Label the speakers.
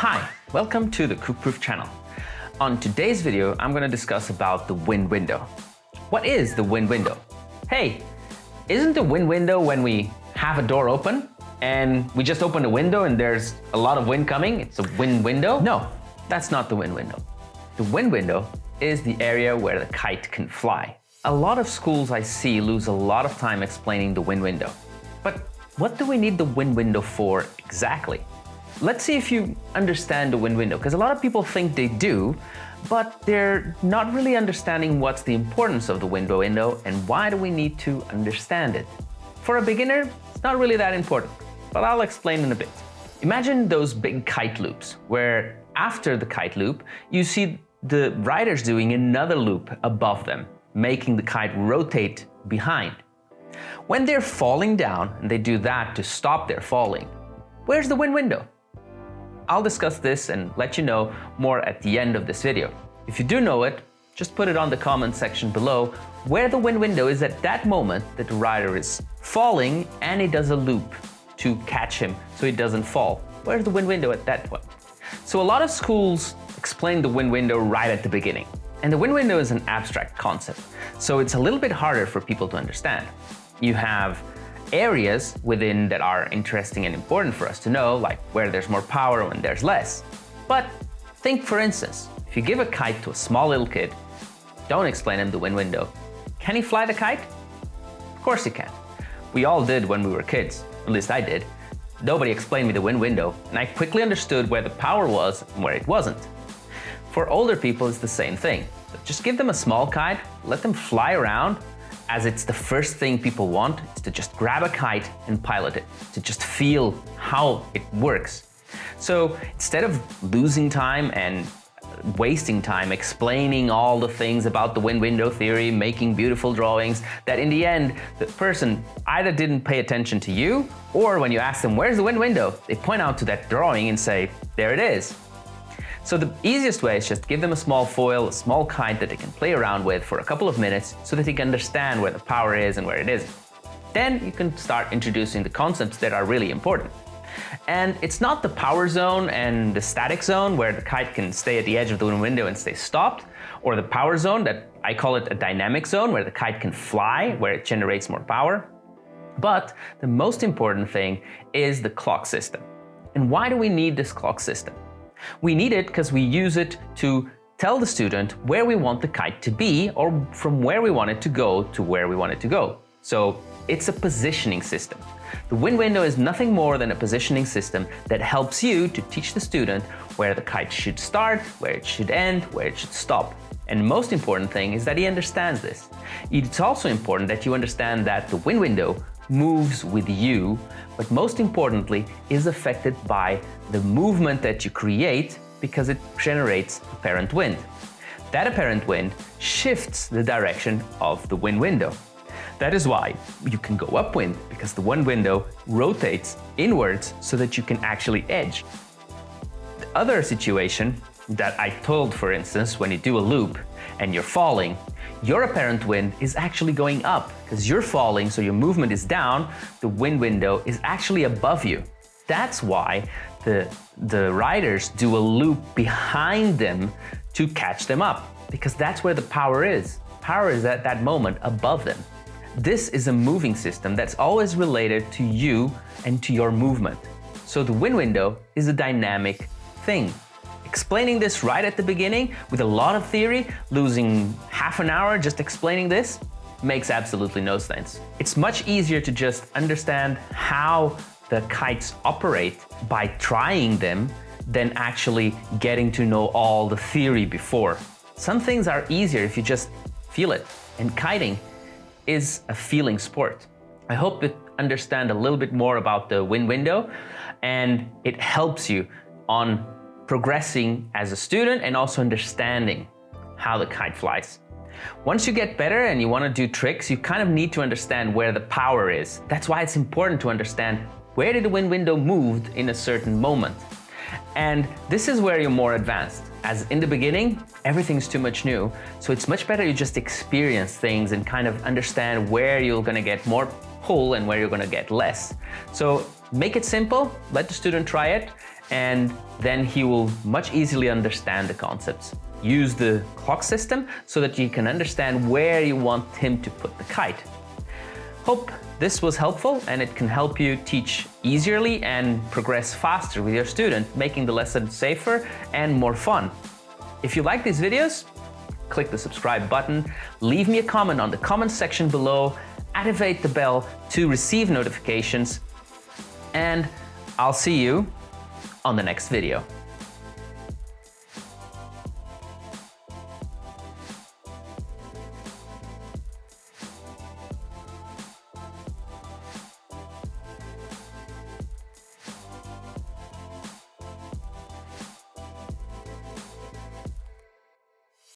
Speaker 1: Hi, welcome to the Cookproof channel. On today's video, I'm going to discuss about the wind window. What is the wind window? Hey, isn't the wind window when we have a door open and we just open the window and there's a lot of wind coming? It's a wind window? No, that's not the wind window. The wind window is the area where the kite can fly. A lot of schools I see lose a lot of time explaining the wind window. But what do we need the wind window for exactly? Let's see if you understand the wind window, because a lot of people think they do, but they're not really understanding what's the importance of the wind window and why do we need to understand it. For a beginner, it's not really that important, but I'll explain in a bit. Imagine those big kite loops, where after the kite loop, you see the riders doing another loop above them, making the kite rotate behind. When they're falling down, and they do that to stop their falling, where's the wind window? I'll discuss this and let you know more at the end of this video. If you do know it, just put it on the comment section below where the wind window is at that moment that the rider is falling and he does a loop to catch him so he doesn't fall. Where's the wind window at that point? So a lot of schools explain the wind window right at the beginning. And the wind window is an abstract concept, so it's a little bit harder for people to understand. You have areas within that are interesting and important for us to know, like where there's more power when there's less. But think, for instance, if you give a kite to a small little kid, don't explain him the wind window. Can he fly the kite? Of course he can. We all did when we were kids, at least I did. Nobody explained me the wind window, and I quickly understood where the power was and where it wasn't. For older people, it's the same thing. Just give them a small kite, let them fly around, as it's the first thing people want, is to just grab a kite and pilot it, to just feel how it works. So instead of losing time and wasting time explaining all the things about the wind window theory, making beautiful drawings, that in the end, the person either didn't pay attention to you, or when you ask them, where's the wind window? They point out to that drawing and say, there it is. So the easiest way is just give them a small foil, a small kite that they can play around with for a couple of minutes so that they can understand where the power is and where it isn't. Then you can start introducing the concepts that are really important. And it's not the power zone and the static zone where the kite can stay at the edge of the window and stay stopped, or the power zone that I call it a dynamic zone where the kite can fly, where it generates more power. But the most important thing is the clock system. And why do we need this clock system? We need it because we use it to tell the student where we want the kite to be, or from where we want it to go to where we want it to go. So it's a positioning system. The wind window is nothing more than a positioning system that helps you to teach the student where the kite should start, where it should end, where it should stop. And the most important thing is that he understands this. It's also important that you understand that the wind window moves with you, but most importantly is affected by the movement that you create because it generates apparent wind. That apparent wind shifts the direction of the wind window. That is why you can go upwind, because the wind window rotates inwards so that you can actually edge. The other situation that I told, for instance, when you do a loop and you're falling, your apparent wind is actually going up because you're falling, so your movement is down, the wind window is actually above you. That's why the riders do a loop behind them to catch them up, because that's where the power is. Power is at that moment above them. This is a moving system that's always related to you and to your movement. So the wind window is a dynamic thing. Explaining this right at the beginning with a lot of theory, losing half an hour just explaining this, makes absolutely no sense. It's much easier to just understand how the kites operate by trying them than actually getting to know all the theory before. Some things are easier if you just feel it, and kiting is a feeling sport. I hope you understand a little bit more about the wind window, and it helps you on progressing as a student and also understanding how the kite flies. Once you get better and you want to do tricks, you kind of need to understand where the power is. That's why it's important to understand where did the wind window move in a certain moment. And this is where you're more advanced. As in the beginning, everything's too much new, so it's much better you just experience things and kind of understand where you're going to get more pull and where you're going to get less. So make it simple, let the student try it, and then he will much easily understand the concepts. Use the clock system so that you can understand where you want him to put the kite. Hope this was helpful and it can help you teach easierly and progress faster with your student, making the lesson safer and more fun. If you like these videos, click the subscribe button, leave me a comment on the comment section below, activate the bell to receive notifications, and I'll see you on the next video.